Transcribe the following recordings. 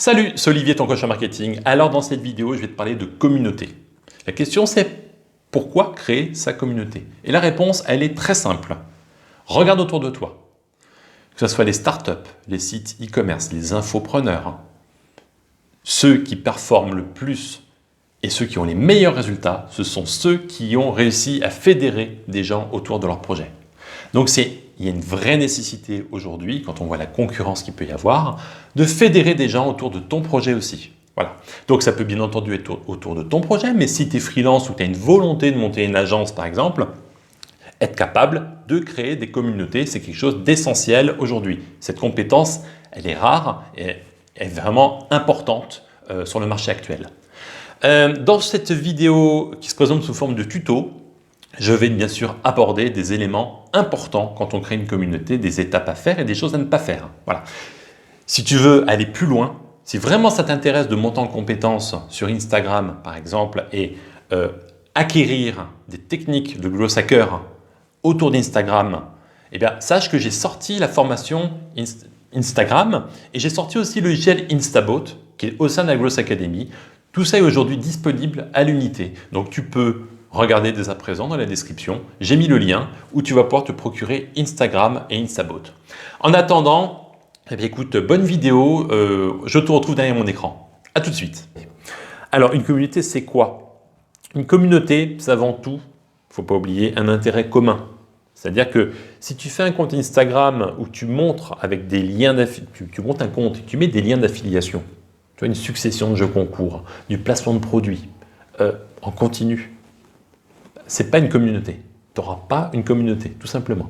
Salut, c'est Olivier, ton coach en marketing. Alors dans cette vidéo, je vais te parler de communauté. La question c'est pourquoi créer sa communauté? Et la réponse, elle est très simple. Regarde autour de toi. Que ce soit les startups, les sites e-commerce, les infopreneurs, ceux qui performent le plus et ceux qui ont les meilleurs résultats, ce sont ceux qui ont réussi à fédérer des gens autour de leur projet. Donc il y a une vraie nécessité aujourd'hui, quand on voit la concurrence qu'il peut y avoir, de fédérer des gens autour de ton projet aussi. Voilà. Donc ça peut bien entendu être autour de ton projet, mais si tu es freelance ou tu as une volonté de monter une agence par exemple, être capable de créer des communautés, c'est quelque chose d'essentiel aujourd'hui. Cette compétence, elle est rare et est vraiment importante sur le marché actuel. Dans cette vidéo qui se présente sous forme de tuto, je vais bien sûr aborder des éléments importants quand on crée une communauté, des étapes à faire et des choses à ne pas faire. Voilà. Si tu veux aller plus loin, si vraiment ça t'intéresse de monter en compétences sur Instagram par exemple et acquérir des techniques de growth hacker autour d'Instagram, eh bien sache que j'ai sorti la formation Instagram et j'ai sorti aussi le logiciel Instabot qui est au sein de la Growth Academy. Tout ça est aujourd'hui disponible à l'unité. Donc tu peux regarder dès à présent dans la description. J'ai mis le lien où tu vas pouvoir te procurer Instagram et Instabot. En attendant, eh bien, écoute, bonne vidéo. Je te retrouve derrière mon écran. À tout de suite. Alors une communauté, c'est quoi? Une communauté, c'est avant tout, il ne faut pas oublier, un intérêt commun. C'est-à-dire que si tu fais un compte Instagram où tu montres avec des liens tu montes un compte et tu mets des liens d'affiliation, tu vois, une succession de jeux concours, du placement de produits en continu, ce n'est pas une communauté. Tu n'auras pas une communauté, tout simplement.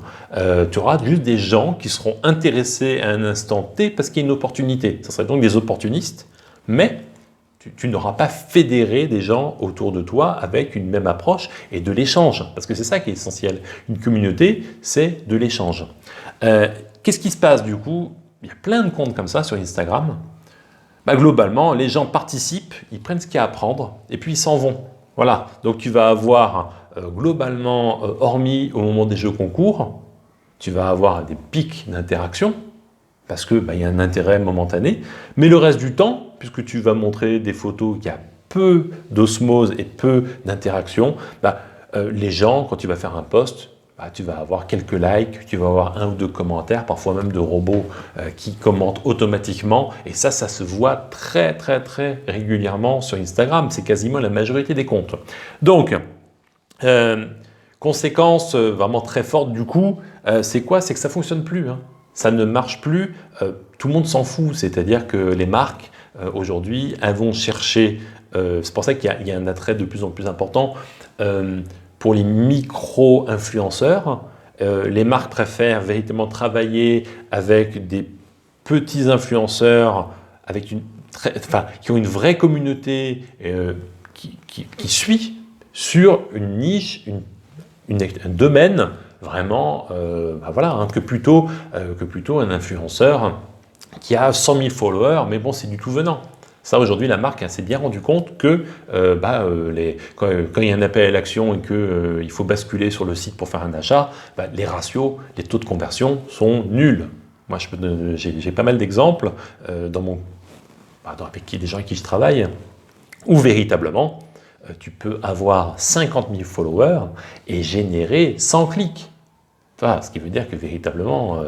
Tu auras juste des gens qui seront intéressés à un instant T parce qu'il y a une opportunité. Ce serait donc des opportunistes, mais tu n'auras pas fédéré des gens autour de toi avec une même approche et de l'échange, parce que c'est ça qui est essentiel. Une communauté, c'est de l'échange. Qu'est-ce qui se passe du coup? Il y a plein de comptes comme ça sur Instagram. Globalement, les gens participent, ils prennent ce qu'il y a à prendre et puis ils s'en vont. Voilà, donc tu vas avoir globalement, hormis au moment des jeux concours, tu vas avoir des pics d'interaction parce qu'il y a un intérêt momentané, mais le reste du temps, puisque tu vas montrer des photos qui a peu d'osmose et peu d'interaction, les gens, quand tu vas faire un post, tu vas avoir quelques likes, tu vas avoir un ou deux commentaires, parfois même de robots qui commentent automatiquement. Et ça se voit très régulièrement sur Instagram. C'est quasiment la majorité des comptes. Donc, conséquence vraiment très forte du coup, c'est quoi? C'est que ça ne fonctionne plus. Ça ne marche plus. Tout le monde s'en fout. C'est-à-dire que les marques, aujourd'hui, elles vont chercher... c'est pour ça qu'il y a un attrait de plus en plus important pour les micro-influenceurs. Les marques préfèrent véritablement travailler avec des petits influenceurs qui ont une vraie communauté qui suit sur une niche, un domaine vraiment, que plutôt un influenceur qui a 100 000 followers, mais bon, c'est du tout venant. Ça, aujourd'hui, la marque s'est bien rendu compte que quand il y a un appel à l'action et qu'il faut basculer sur le site pour faire un achat, les ratios, les taux de conversion sont nuls. Moi, j'ai pas mal d'exemples avec des gens avec qui je travaille, où véritablement, tu peux avoir 50 000 followers et générer 100 clics. Ce qui veut dire que véritablement...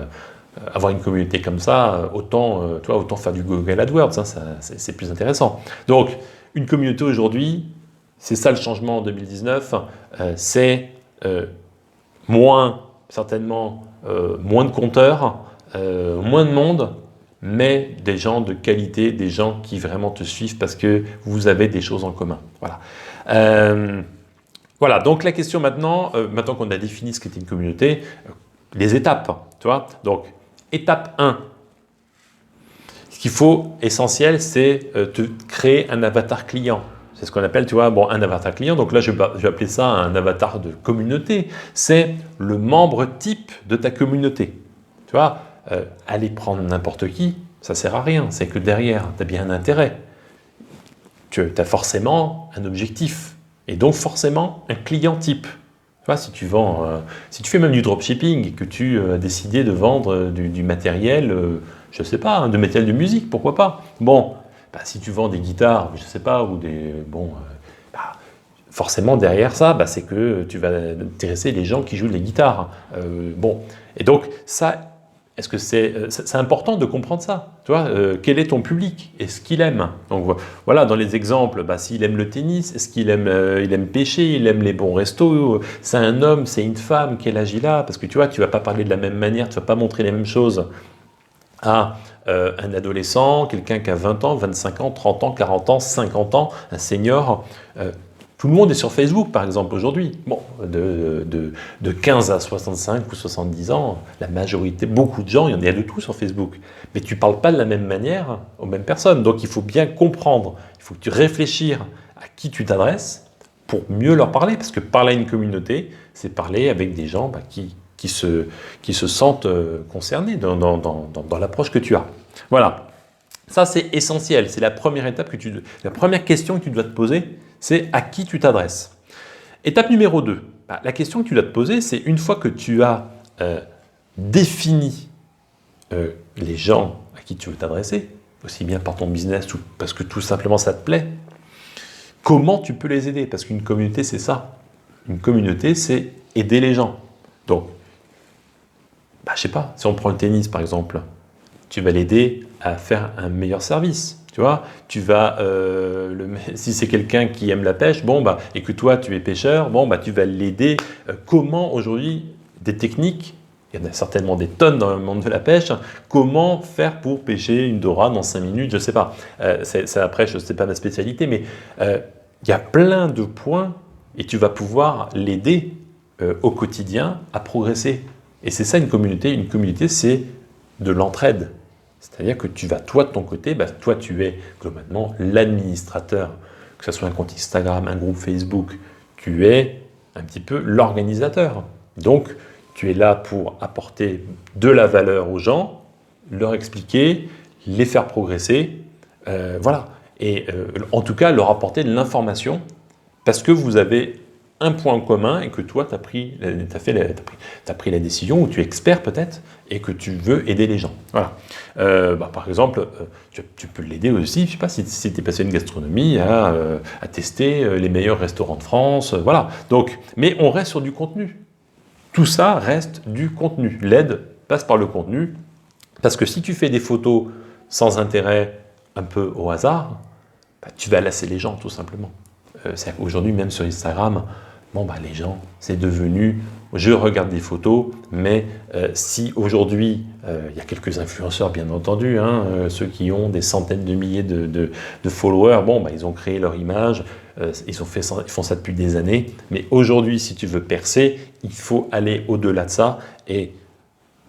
avoir une communauté comme ça, autant faire du Google AdWords, c'est plus intéressant. Donc, une communauté aujourd'hui, c'est ça le changement en 2019, c'est certainement moins de compteurs, moins de monde, mais des gens de qualité, des gens qui vraiment te suivent parce que vous avez des choses en commun. Voilà, donc la question maintenant qu'on a défini ce qu'était une communauté, les étapes, tu vois. Donc, étape 1, ce qu'il faut, essentiel, c'est de créer un avatar client. C'est ce qu'on appelle, un avatar client. Donc là, je vais appeler ça un avatar de communauté. C'est le membre type de ta communauté. Tu vois, aller prendre n'importe qui, ça ne sert à rien. C'est que derrière, tu as bien un intérêt. Tu as forcément un objectif et donc forcément un client type. Si tu fais même du dropshipping et que tu as décidé de vendre du matériel, je ne sais pas, de matériel de musique, pourquoi pas? Bon, si tu vends des guitares, je ne sais pas, ou forcément derrière ça, c'est que tu vas intéresser les gens qui jouent les guitares. Et donc ça, est-ce que c'est important de comprendre ça? Tu vois, quel est ton public? Est-ce qu'il aime? Donc voilà, dans les exemples, s'il aime le tennis, est-ce qu'il aime, il aime pêcher, il aime les bons restos, c'est un homme, c'est une femme, quel âge il a? Parce que tu vois, tu vas pas parler de la même manière, tu vas pas montrer les mêmes choses à un adolescent, quelqu'un qui a 20 ans, 25 ans, 30 ans, 40 ans, 50 ans, un senior. Tout le monde est sur Facebook, par exemple, aujourd'hui. Bon, de 15 à 65 ou 70 ans, la majorité, beaucoup de gens, il y en a de tout sur Facebook. Mais tu ne parles pas de la même manière aux mêmes personnes. Donc, il faut bien comprendre, il faut que tu réfléchisses à qui tu t'adresses pour mieux leur parler. Parce que parler à une communauté, c'est parler avec des gens qui se sentent concernés dans l'approche que tu as. Voilà. Ça, c'est essentiel. C'est la première étape la première question que tu dois te poser, c'est à qui tu t'adresses. Étape numéro 2. La question que tu dois te poser, c'est une fois que tu as défini les gens à qui tu veux t'adresser, aussi bien par ton business ou parce que tout simplement ça te plaît, comment tu peux les aider? Parce qu'une communauté, c'est ça. Une communauté, c'est aider les gens. Donc, je sais pas, si on prend le tennis par exemple, tu vas l'aider à faire un meilleur service. Tu vois, si c'est quelqu'un qui aime la pêche, et que toi tu es pêcheur, tu vas l'aider. Comment aujourd'hui, des techniques, il y en a certainement des tonnes dans le monde de la pêche, comment faire pour pêcher une dorade en 5 minutes, je ne sais pas. Après, je ne sais pas ma spécialité, mais il y a plein de points et tu vas pouvoir l'aider au quotidien à progresser. Et c'est ça une communauté. Une communauté, c'est de l'entraide. C'est-à-dire que tu vas, toi de ton côté, toi tu es globalement l'administrateur, que ce soit un compte Instagram, un groupe Facebook, tu es un petit peu l'organisateur. Donc tu es là pour apporter de la valeur aux gens, leur expliquer, les faire progresser, voilà. Et en tout cas leur apporter de l'information parce que vous avez un point commun et que toi, tu as pris la décision, ou tu es expert peut-être, et que tu veux aider les gens. Voilà. Par exemple, tu peux l'aider aussi, je ne sais pas, si tu es passionné de gastronomie, à tester les meilleurs restaurants de France. Voilà. Donc, mais on reste sur du contenu. Tout ça reste du contenu. L'aide passe par le contenu, parce que si tu fais des photos sans intérêt, un peu au hasard, tu vas lasser les gens, tout simplement. Aujourd'hui, même sur Instagram, les gens, c'est devenu, je regarde des photos, mais si aujourd'hui, il y a quelques influenceurs, bien entendu, ceux qui ont des centaines de milliers de followers, ils ont créé leur image, ils font ça depuis des années, mais aujourd'hui, si tu veux percer, il faut aller au-delà de ça et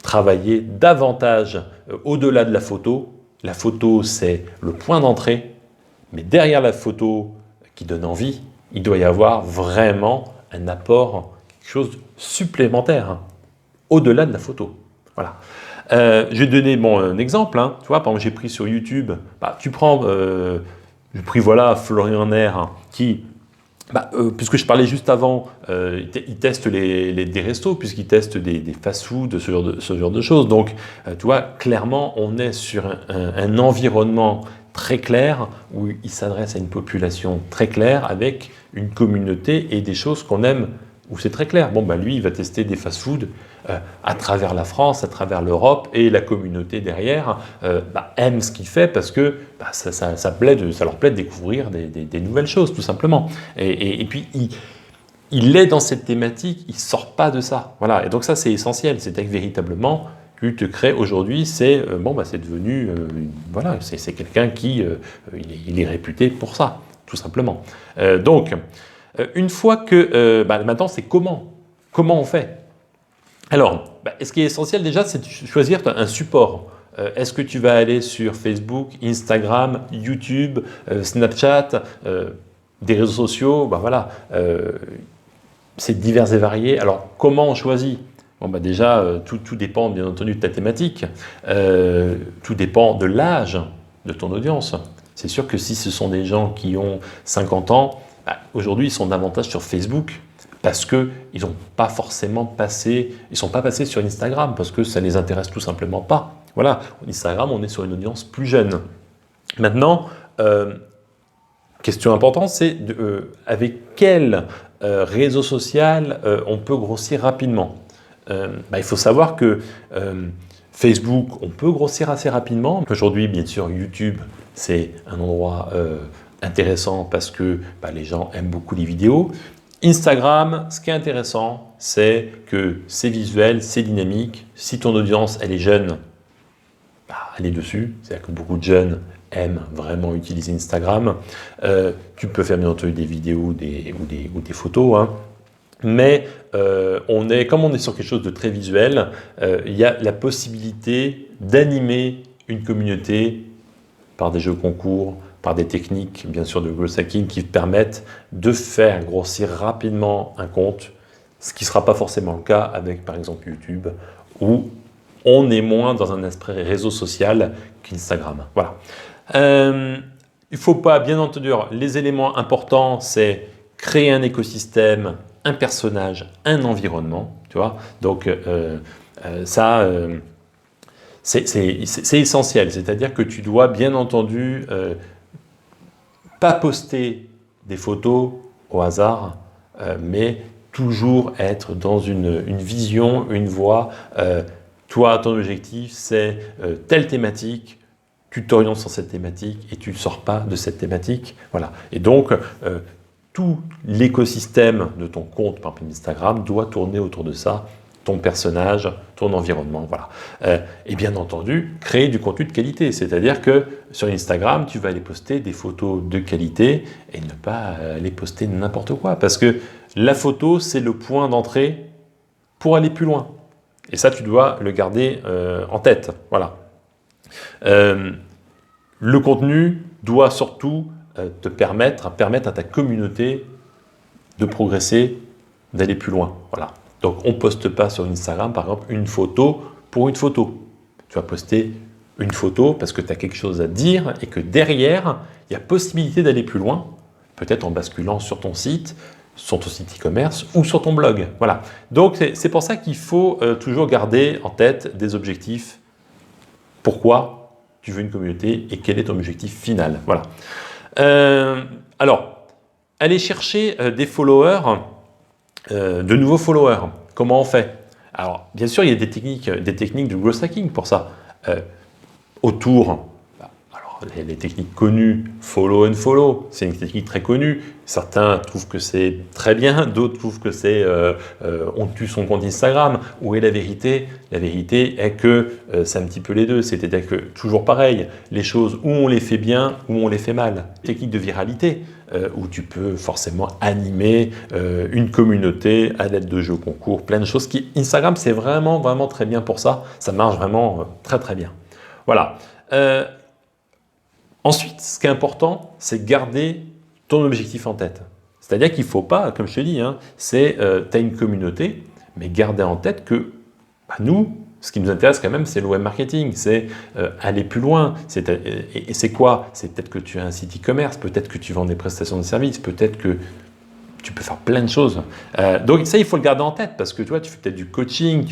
travailler davantage au-delà de la photo. La photo, c'est le point d'entrée, mais derrière la photo qui donne envie, il doit y avoir vraiment un apport, quelque chose de supplémentaire, au-delà de la photo. Voilà. Je vais donner un exemple. Tu vois, par exemple, j'ai pris sur YouTube, j'ai pris Florian Nair, qui, puisque je parlais juste avant, il teste des restos, puisqu'il teste des fast-food, ce genre de choses. Donc, tu vois, clairement, on est sur un environnement très clair, où il s'adresse à une population très claire, avec une communauté et des choses qu'on aime, où c'est très clair. Lui, il va tester des fast-food à travers la France, à travers l'Europe, et la communauté derrière aime ce qu'il fait parce que ça leur plaît de découvrir des nouvelles choses, tout simplement. Et puis, il est dans cette thématique, il ne sort pas de ça. Voilà. Et donc ça, c'est essentiel. C'est-à-dire que véritablement, tu te crées aujourd'hui, c'est devenu, c'est quelqu'un qui il est réputé pour ça, tout simplement. Donc, une fois que, maintenant, c'est comment on fait? Alors, ce qui est essentiel déjà, c'est de choisir un support. Est-ce que tu vas aller sur Facebook, Instagram, YouTube, Snapchat, des réseaux sociaux? C'est divers et varié. Alors, comment on choisit? Déjà, tout dépend bien entendu de ta thématique, tout dépend de l'âge de ton audience. C'est sûr que si ce sont des gens qui ont 50 ans, aujourd'hui ils sont davantage sur Facebook parce qu'ils n'ont pas forcément sont pas passés sur Instagram parce que ça ne les intéresse tout simplement pas. Voilà, Instagram, on est sur une audience plus jeune. Maintenant, question importante, c'est avec quel réseau social on peut grossir rapidement. Il faut savoir que Facebook, on peut grossir assez rapidement. Aujourd'hui, bien sûr, YouTube, c'est un endroit intéressant parce que les gens aiment beaucoup les vidéos. Instagram, ce qui est intéressant, c'est que c'est visuel, c'est dynamique. Si ton audience, elle est jeune, elle est dessus. C'est-à-dire que beaucoup de jeunes aiment vraiment utiliser Instagram. Tu peux faire bien entendu des vidéos ou des photos, hein. Mais comme on est sur quelque chose de très visuel, il y a la possibilité d'animer une communauté par des jeux concours, par des techniques, bien sûr, de growth hacking qui permettent de faire grossir rapidement un compte, ce qui ne sera pas forcément le cas avec, par exemple, YouTube, où on est moins dans un aspect réseau social qu'Instagram. Voilà. Il ne faut pas, bien entendu, les éléments importants, c'est créer un écosystème, un personnage, un environnement, tu vois. Donc, c'est essentiel. C'est-à-dire que tu dois, bien entendu, pas poster des photos au hasard, mais toujours être dans une vision, une voie. Toi, ton objectif, c'est telle thématique, tu t'orientes sur cette thématique et tu ne sors pas de cette thématique. Voilà. Et donc, tout l'écosystème de ton compte, par exemple Instagram, doit tourner autour de ça, ton personnage, ton environnement. Voilà. Et bien entendu, créer du contenu de qualité. C'est-à-dire que sur Instagram, tu vas aller poster des photos de qualité et ne pas les poster n'importe quoi. Parce que la photo, c'est le point d'entrée pour aller plus loin. Et ça, tu dois le garder en tête. Voilà. Le contenu doit surtout te permettre à ta communauté de progresser, d'aller plus loin. Voilà. Donc, on ne poste pas sur Instagram, par exemple, une photo pour une photo. Tu vas poster une photo parce que tu as quelque chose à dire et que derrière, il y a possibilité d'aller plus loin, peut-être en basculant sur ton site e-commerce ou sur ton blog. Voilà. Donc, c'est pour ça qu'il faut toujours garder en tête des objectifs. Pourquoi tu veux une communauté et quel est ton objectif final. Voilà. Alors, aller chercher des followers, de nouveaux followers. Comment on fait? Alors, bien sûr, il y a des techniques de growth hacking pour ça. Autour, alors, les techniques connues, follow and follow, c'est une technique très connue. Certains trouvent que c'est très bien, d'autres trouvent que c'est on tue son compte Instagram. Où est la vérité? La vérité est que c'est un petit peu les deux. C'est-à-dire que, toujours pareil, les choses où on les fait bien, où on les fait mal. Technique de viralité, où tu peux forcément animer une communauté à l'aide de jeux concours, plein de choses. Instagram, c'est vraiment, vraiment très bien pour ça. Ça marche vraiment très, très bien. Voilà. Ensuite, ce qui est important, c'est garder ton objectif en tête. C'est-à-dire qu'il ne faut pas, comme je te dis, hein, tu as une communauté, mais garder en tête que nous, ce qui nous intéresse quand même, c'est le web marketing, c'est aller plus loin. Et c'est quoi? C'est peut-être que tu as un site e-commerce, peut-être que tu vends des prestations de services, peut-être que tu peux faire plein de choses. Donc ça, il faut le garder en tête parce que tu fais peut-être du coaching,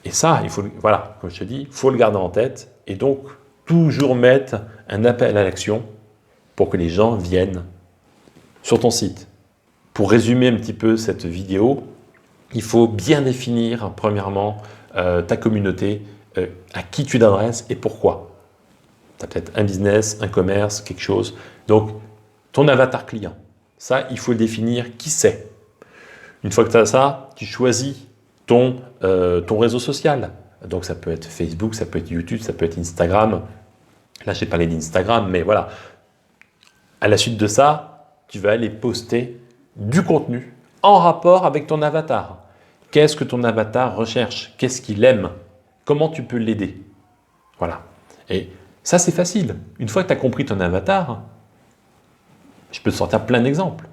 et ça, voilà, comme je te dis, il faut le garder en tête et donc toujours mettre un appel à l'action pour que les gens viennent sur ton site. Pour résumer un petit peu cette vidéo, il faut bien définir, premièrement, ta communauté, à qui tu t'adresses et pourquoi. Tu as peut-être un business, un commerce, quelque chose. Donc, ton avatar client, ça, il faut le définir, qui c'est. Une fois que tu as ça, tu choisis ton réseau social. Donc, ça peut être Facebook, ça peut être YouTube, ça peut être Instagram. Là, j'ai parlé d'Instagram, mais voilà. À la suite de ça, tu vas aller poster du contenu en rapport avec ton avatar. Qu'est-ce que ton avatar recherche? Qu'est-ce qu'il aime? Comment tu peux l'aider? Voilà. Et ça, c'est facile. Une fois que tu as compris ton avatar, je peux te sortir plein d'exemples.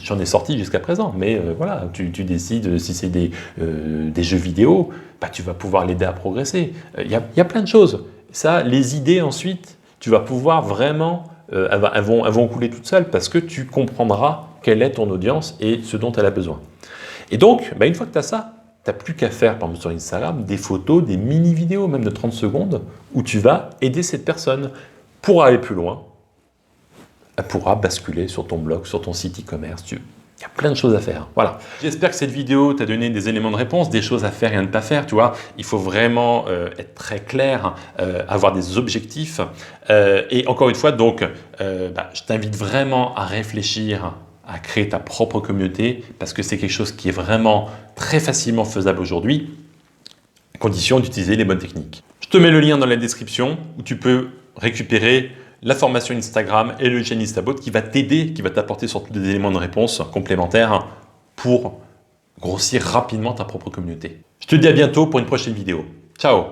J'en ai sorti jusqu'à présent, mais voilà, tu décides si c'est des jeux vidéo, tu vas pouvoir l'aider à progresser. Il y a plein de choses. Ça, les idées ensuite, tu vas pouvoir vraiment, elles vont couler toutes seules parce que tu comprendras quelle est ton audience et ce dont elle a besoin. Et donc, une fois que tu as ça, tu n'as plus qu'à faire, par exemple sur Instagram, des photos, des mini-vidéos, même de 30 secondes, où tu vas aider cette personne. pour aller plus loin, elle pourra basculer sur ton blog, sur ton site e-commerce. Il y a plein de choses à faire. Voilà. J'espère que cette vidéo t'a donné des éléments de réponse, des choses à faire et à ne pas faire. Tu vois, il faut vraiment être très clair, avoir des objectifs. Et encore une fois, donc, je t'invite vraiment à réfléchir à créer ta propre communauté parce que c'est quelque chose qui est vraiment très facilement faisable aujourd'hui, à condition d'utiliser les bonnes techniques. Je te mets le lien dans la description où tu peux récupérer la formation Instagram et le logiciel Instabot qui va t'aider, qui va t'apporter surtout des éléments de réponse complémentaires pour grossir rapidement ta propre communauté. Je te dis à bientôt pour une prochaine vidéo. Ciao!